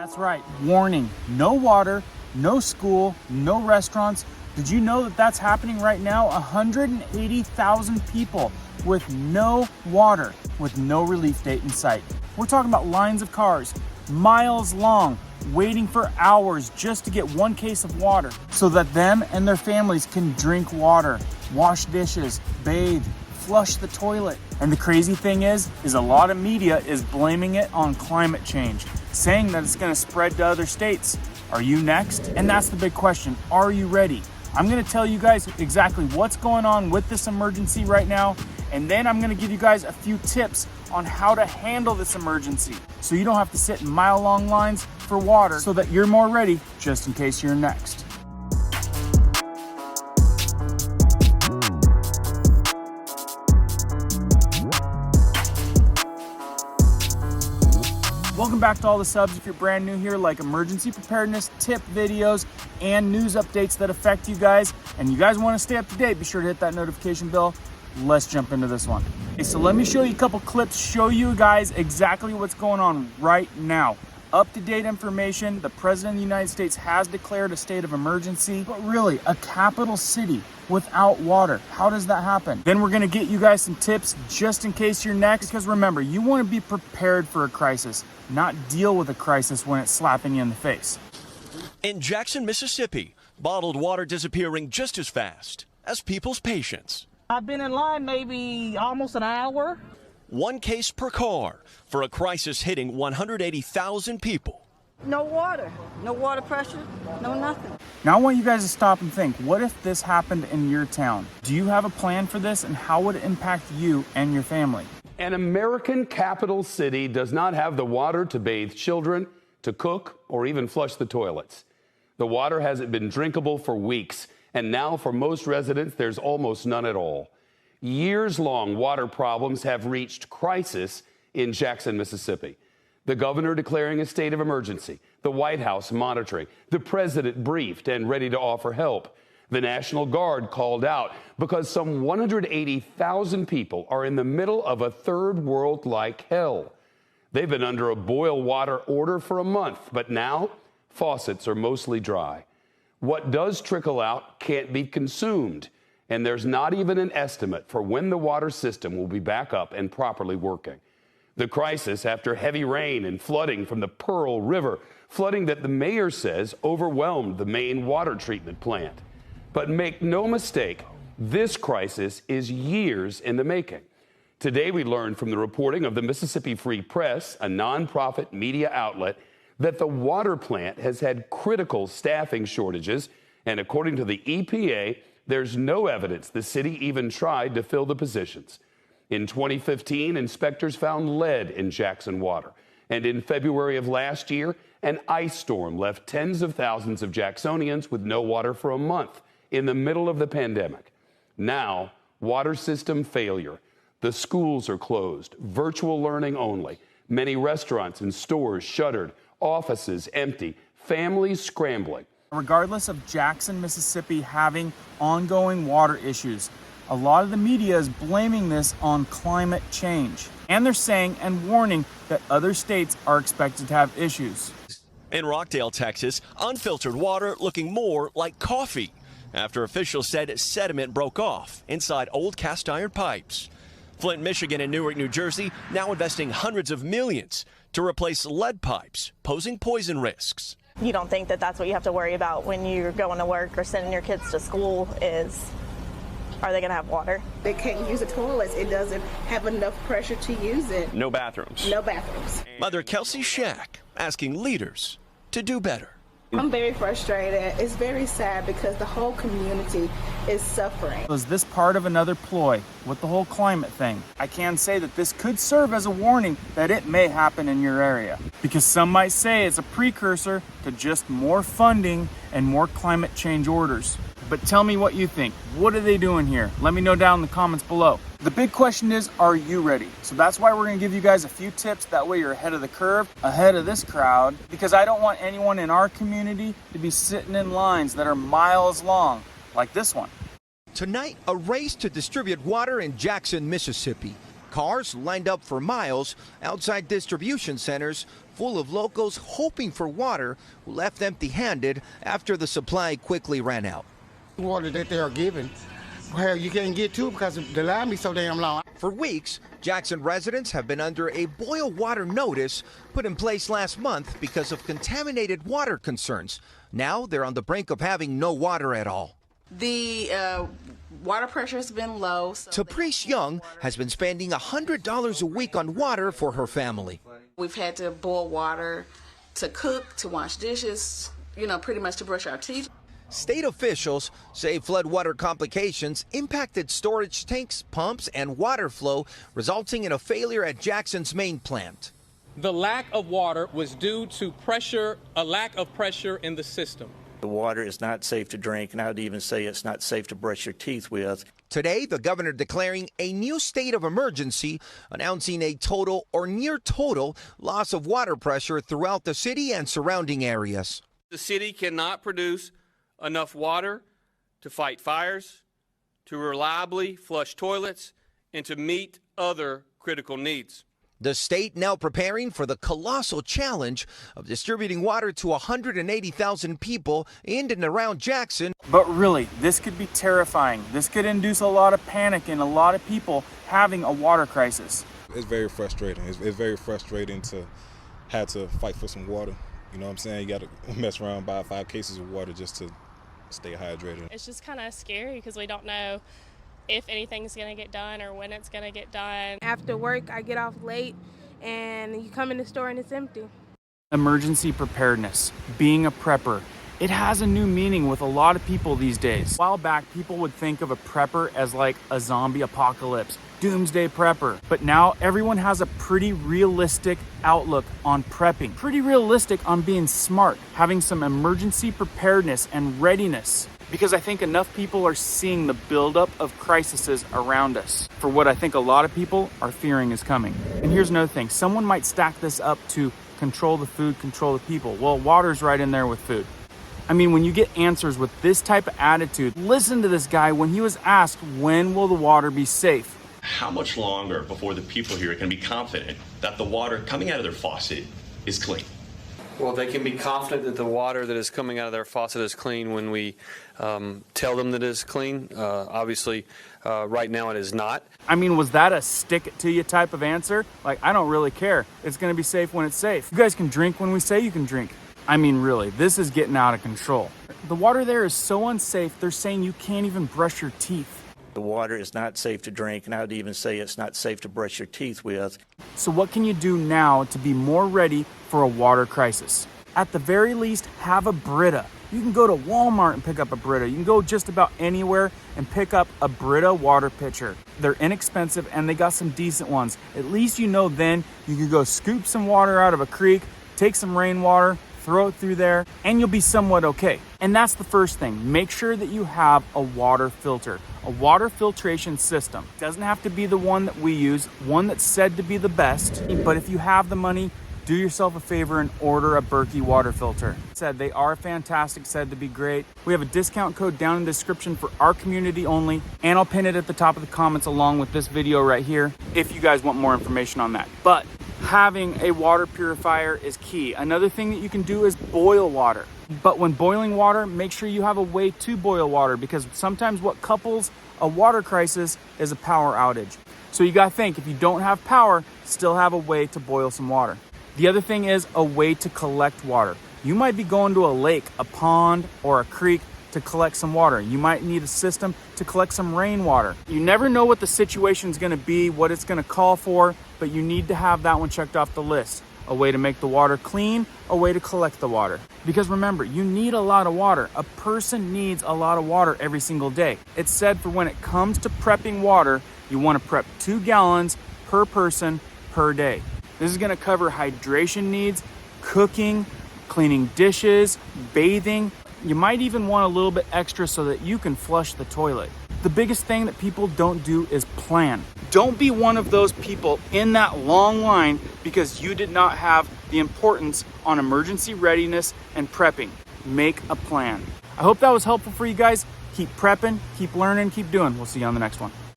That's right, warning, no water, no school, no restaurants. Did you know that that's happening right now? 180,000 people with no water, with no relief date in sight. We're talking about lines of cars, miles long, waiting for hours just to get one case of water so that them and their families can drink water, wash dishes, bathe, flush the toilet. And the crazy thing is a lot of media is blaming it on climate change, saying that it's gonna spread to other states. Are you next? And that's the big question. Are you ready? I'm gonna tell you guys exactly what's going on with this emergency right now, and then I'm gonna give you guys a few tips on how to handle this emergency so you don't have to sit in mile-long lines for water, so that you're more ready just in case you're next. Welcome back to all the subs. If you're brand new here, like emergency preparedness, tip videos, and news updates that affect you guys, and you guys want to stay up to date, be sure to hit that notification bell. Let's jump into this one. Okay, so let me show you a couple clips, show you guys exactly what's going on right now. Up-to-date information. The President of the United States has declared a state of emergency, but really, a capital city without water. How does that happen? Then we're gonna get you guys some tips just in case you're next, because remember, you wanna be prepared for a crisis, not deal with a crisis when it's slapping you in the face. In Jackson, Mississippi, bottled water disappearing just as fast as people's patience. I've been in line maybe almost an hour. One case per car for a crisis hitting 180,000 people. No water pressure, no nothing. Now I want you guys to stop and think, what if this happened in your town? Do you have a plan for this, and how would it impact you and your family? An American capital city does not have the water to bathe children, to cook, or even flush the toilets. The water hasn't been drinkable for weeks, and now for most residents, there's almost none at all. Years-long water problems have reached crisis in Jackson, Mississippi. The governor declaring a state of emergency, the White House monitoring, the president briefed and ready to offer help. The National Guard called out because some 180,000 people are in the middle of a third world-like hell. They've been under a boil water order for a month, but now faucets are mostly dry. What does trickle out can't be consumed, and there's not even an estimate for when the water system will be back up and properly working. The crisis after heavy rain and flooding from the Pearl River, flooding that the mayor says overwhelmed the main water treatment plant. But make no mistake, this crisis is years in the making. Today we learned from the reporting of the Mississippi Free Press, a nonprofit media outlet, that the water plant has had critical staffing shortages, and according to the EPA, there's no evidence the city even tried to fill the positions. In 2015, inspectors found lead in Jackson water. And in February of last year, an ice storm left tens of thousands of Jacksonians with no water for a month in the middle of the pandemic. Now, water system failure. The schools are closed, virtual learning only. Many restaurants and stores shuttered, offices empty, families scrambling. Regardless of Jackson, Mississippi having ongoing water issues, a lot of the media is blaming this on climate change. And they're saying and warning that other states are expected to have issues. In Rockdale, Texas, unfiltered water looking more like coffee after officials said sediment broke off inside old cast iron pipes. Flint, Michigan, and Newark, New Jersey now investing hundreds of millions to replace lead pipes, posing poison risks. You don't think that that's what you have to worry about when you're going to work or sending your kids to school is, are they going to have water? They can't use the toilets. It doesn't have enough pressure to use it. No bathrooms. No bathrooms. Mother Kelsey Shack asking leaders to do better. I'm very frustrated. It's very sad because the whole community is suffering. Was this part of another ploy with the whole climate thing? I can say that this could serve as a warning that it may happen in your area, because some might say it's a precursor to just more funding and more climate change orders. But tell me what you think. What are they doing here? Let me know down in the comments below. The big question is, are you ready? So that's why we're gonna give you guys a few tips. That way you're ahead of the curve, ahead of this crowd, because I don't want anyone in our community to be sitting in lines that are miles long, like this one. Tonight, a race to distribute water in Jackson, Mississippi. Cars lined up for miles outside distribution centers full of locals hoping for water who left empty-handed after the supply quickly ran out. Water that they are giving, well, you can't get to because the line be so damn long. For weeks, Jackson residents have been under a boil water notice put in place last month because of contaminated water concerns. Now they're on the brink of having no water at all. The water pressure has been low. Taprice Young has been spending $100 a week on water for her family. We've had to boil water to cook, to wash dishes, pretty much to brush our teeth. State officials say floodwater complications impacted storage tanks, pumps, and water flow, resulting in a failure at Jackson's main plant. The lack of water was due to a lack of pressure in the system. The water is not safe to drink, and I would even say it's not safe to brush your teeth with. Today, the governor declaring a new state of emergency, announcing a total or near total loss of water pressure throughout the city and surrounding areas. The city cannot produce enough water to fight fires, to reliably flush toilets, and to meet other critical needs. The state now preparing for the colossal challenge of distributing water to 180,000 people in and around Jackson. But really, this could be terrifying. This could induce a lot of panic in a lot of people having a water crisis. It's very frustrating. It's very frustrating to have to fight for some water. You know what I'm saying? You got to mess around, buy 5 cases of water just to stay hydrated. It's just kind of scary because we don't know if anything's going to get done or when it's going to get done. After work, I get off late and you come in the store and it's empty. Emergency preparedness, being a prepper, it has a new meaning with a lot of people these days. A while back, people would think of a prepper as like a zombie apocalypse, doomsday prepper. But now everyone has a pretty realistic outlook on prepping, pretty realistic on being smart, having some emergency preparedness and readiness. Because I think enough people are seeing the buildup of crises around us for what I think a lot of people are fearing is coming. And here's another thing. Someone might stack this up to control the food, control the people. Well, water's right in there with food. I mean, when you get answers with this type of attitude, listen to this guy when he was asked, when will the water be safe? How much longer before the people here can be confident that the water coming out of their faucet is clean? Well, they can be confident that the water that is coming out of their faucet is clean when we tell them that it is clean. Obviously, right now it is not. I mean, was that a stick it to you type of answer? Like, I don't really care. It's going to be safe when it's safe. You guys can drink when we say you can drink. I mean, really, this is getting out of control. The water there is so unsafe, they're saying you can't even brush your teeth. The water is not safe to drink, and I would even say it's not safe to brush your teeth with. So what can you do now to be more ready for a water crisis? At the very least, have a Brita. You can go to Walmart and pick up a Brita. You can go just about anywhere and pick up a Brita water pitcher. They're inexpensive and they got some decent ones. At least you know then you can go scoop some water out of a creek, take some rainwater, throw it through there, and you'll be somewhat okay. And that's the first thing. Make sure that you have a water filter, a water filtration system. It doesn't have to be the one that we use, one that's said to be the best, but if you have the money, do yourself a favor and order a Berkey water filter. Said they are fantastic, said to be great. We have a discount code down in the description for our community only, and I'll pin it at the top of the comments along with this video right here if you guys want more information on that. But having a water purifier is key. Another thing that you can do is boil water. But when boiling water, make sure you have a way to boil water, because sometimes what couples a water crisis is a power outage. So you gotta think, if you don't have power, still have a way to boil some water. The other thing is a way to collect water. You might be going to a lake, a pond, or a creek to collect some water. You might need a system to collect some rainwater. You never know what the situation is going to be, what it's going to call for, but you need to have that one checked off the list. A way to make the water clean, a way to collect the water. Because remember, you need a lot of water. A person needs a lot of water every single day. It's said for when it comes to prepping water, you want to prep 2 gallons per person per day. This is going to cover hydration needs, cooking, cleaning dishes, bathing. You might even want a little bit extra so that you can flush the toilet. The biggest thing that people don't do is plan. Don't be one of those people in that long line because you did not have the importance on emergency readiness and prepping. Make a plan. I hope that was helpful for you guys. Keep prepping, keep learning, keep doing. We'll see you on the next one.